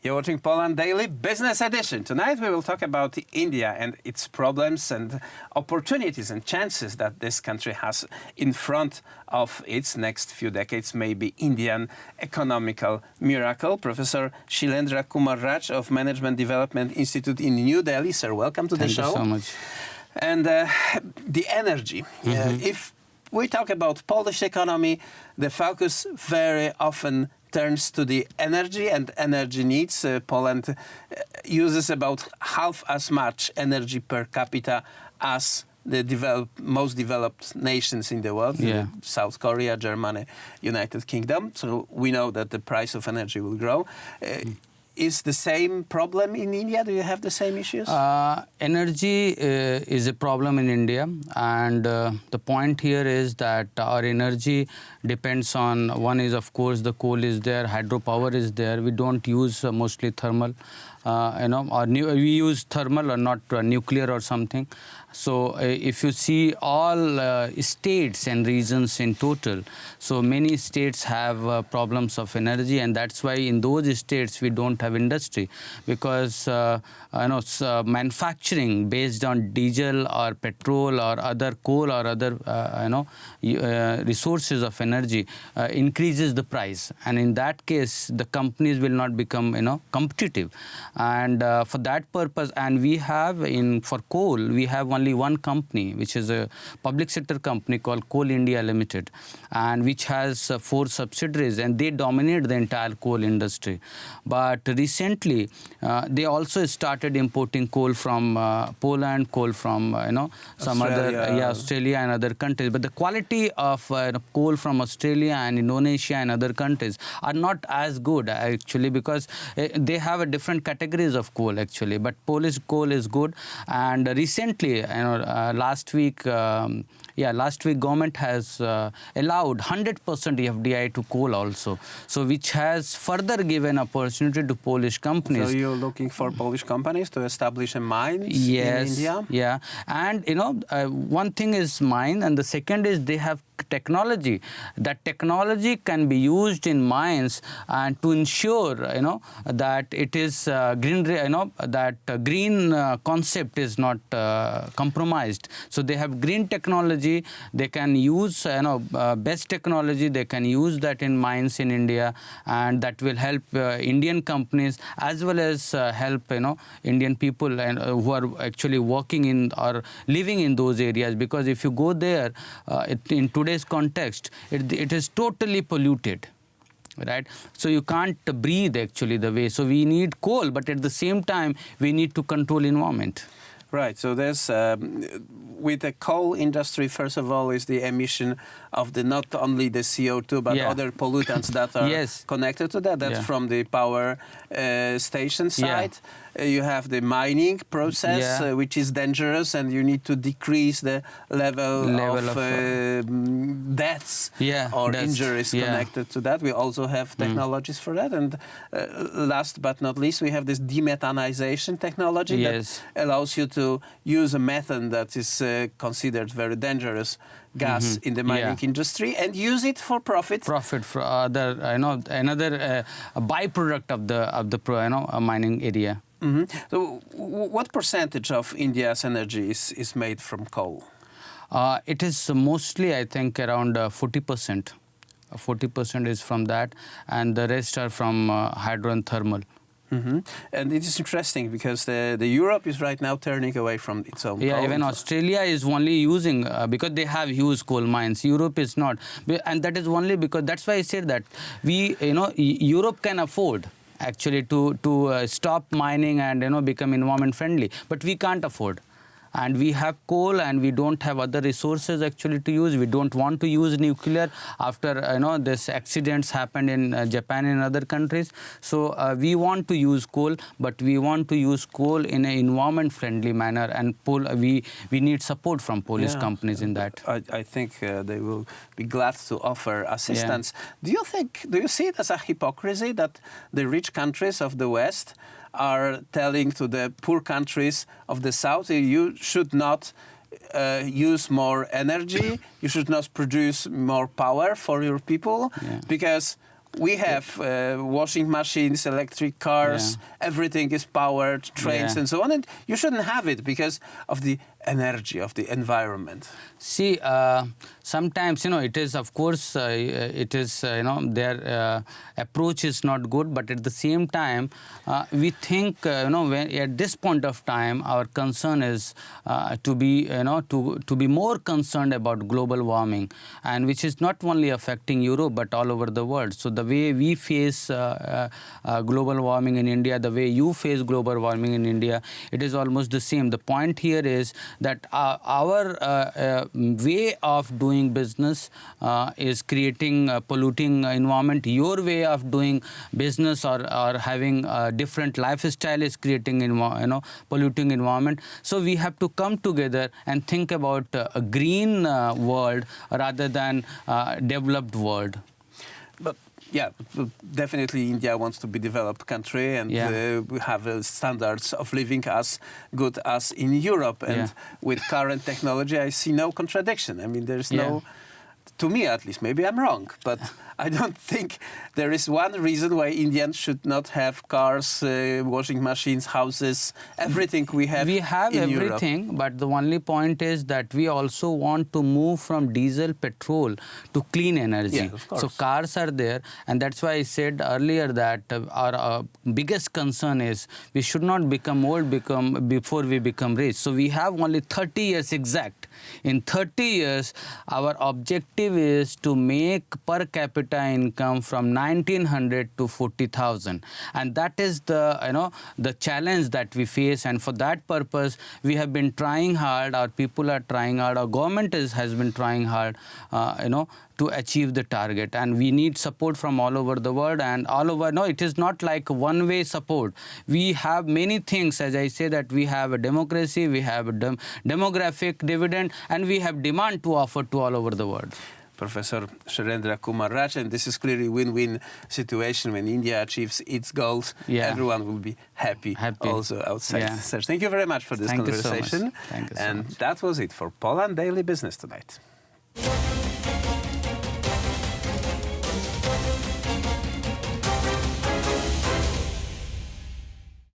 You're watching Poland Daily Business Edition. Tonight we will talk about India and its problems and opportunities and chances that this country has in front of its next few decades, maybe Indian economical miracle. Professor Shailendra Kumar Rai of Management Development Institute in New Delhi. Sir, welcome to the show. Thank you so much. And the energy. If we talk about Polish economy, the focus very often turns to the energy and energy needs. Poland uses about half as much energy per capita as the most developed nations in the world, South Korea, Germany, United Kingdom. So we know that the price of energy will grow. Is the same problem in India? Do you have the same issues? Energy is a problem in India, and the point here is that our energy depends on, one is of course the coal is there, hydropower is there. We don't use mostly thermal, we use thermal or not nuclear or something. So if you see all states and regions in total, so many states have problems of energy, and that's why in those states we don't have industry, because manufacturing based on diesel or petrol or other coal or other resources of energy increases the price, and in that case the companies will not become competitive. And for that purpose, and we have for coal we have only one company, which is a public sector company called Coal India Limited, and which has 4 subsidiaries, and they dominate the entire coal industry. But recently they also started importing coal from Poland, coal from some Australia and other countries. But the quality of coal from Australia and Indonesia and other countries are not as good actually, because they have a different categories of coal actually. But Polish coal is good, and recently last week government has allowed 100% FDI to coal also, so which has further given opportunity to Polish companies. So you're looking for Polish companies to establish a mine in India? Yeah, and one thing is mine, and the second is they have technology. That technology can be used in mines and to ensure that it is green, that green concept is not compromised. So they have green technology. They can use best technology. They can use that in mines in India, and that will help Indian companies as well as help Indian people who are actually working in or living in those areas. Because if you go there in today's context, it is totally polluted, right? So you can't breathe actually the way. So we need coal, but at the same time we need to control environment. Right. So there's with the coal industry, first of all, is the emission of not only the CO2 but other pollutants that are connected to that. That's from the power station side. You have the mining process, which is dangerous, and you need to decrease the level of deaths or injuries connected to that. We also have technologies for that. And last but not least, we have this demethanization technology that allows you to use a methane that is considered very dangerous gas in the mining industry and use it for profit. Profit for other, another byproduct of the mining area. So what percentage of India's energy is made from coal? It is mostly, I think, around 40%. 40% is from that, and the rest are from hydro and thermal. And it is interesting because the Europe is right now turning away from its own coal. Even Australia is only using, because they have huge coal mines. Europe is not. And that is only because, that's why I said that Europe can afford actually to stop mining and become environment friendly, but we can't afford. And we have coal, and we don't have other resources actually to use. We don't want to use nuclear after this accidents happened in Japan and other countries. So we want to use coal, but we want to use coal in an environment friendly manner, and we need support from Polish companies in that. I think they will be glad to offer assistance. Do you see it as a hypocrisy that the rich countries of the West are telling to the poor countries of the South, you should not use more energy, you should not produce more power for your people, because we have washing machines, electric cars, everything is powered, trains and so on, and you shouldn't have it because of the energy of the environment. See, sometimes, it is, of course, it is, their approach is not good, but at the same time, we think, when, at this point of time, our concern is to be, to be more concerned about global warming, and which is not only affecting Europe, but all over the world. So the way we face global warming in India, the way you face global warming in India, it is almost the same. The point here is that our way of doing business is creating polluting environment. Your way of doing business or having a different lifestyle is creating polluting environment. So we have to come together and think about a green world rather than developed world. But yeah, definitely India wants to be a developed country and we have standards of living as good as in Europe. And with current technology, I see no contradiction. I mean, there's no, to me at least, maybe I'm wrong, but I don't think there is one reason why Indians should not have cars, washing machines, houses, everything we have in Europe. We have everything, but the only point is that we also want to move from diesel, petrol to clean energy. Yeah, of course. So cars are there, and that's why I said earlier that our biggest concern is we should not become old before we become rich. So we have only 30 years exact. In 30 years, our objective is to make per capita income from 1900 to 40,000, and that is the the challenge that we face. And for that purpose, we have been trying hard. Our people are trying hard. Our government has been trying hard. To achieve the target, and we need support from all over the world and all over. No, it is not like one-way support. We have many things. As I say, that we have a democracy, we have a demographic dividend, and we have demand to offer to all over the world. Professor Shailendra Kumar Rai, and this is clearly a win-win situation. When India achieves its goals, everyone will be happy. Also outside. Thank you very much for this conversation. Thank you so much. And that was it for Poland Daily Business tonight.